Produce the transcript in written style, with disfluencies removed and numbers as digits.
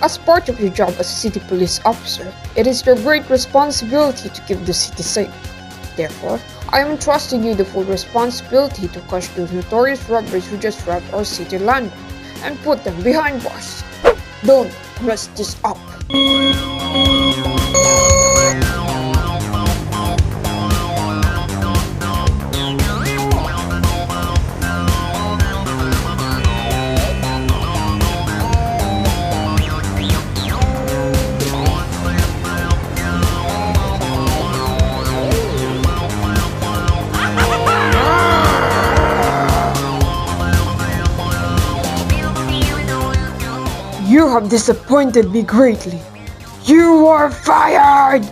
As part of your job as a city police officer, it is your great responsibility to keep the city safe. Therefore, I am entrusting you the full responsibility to catch those notorious robbers who just robbed our city land and put them behind bars. Don't mess this up. You have disappointed me greatly. You are fired!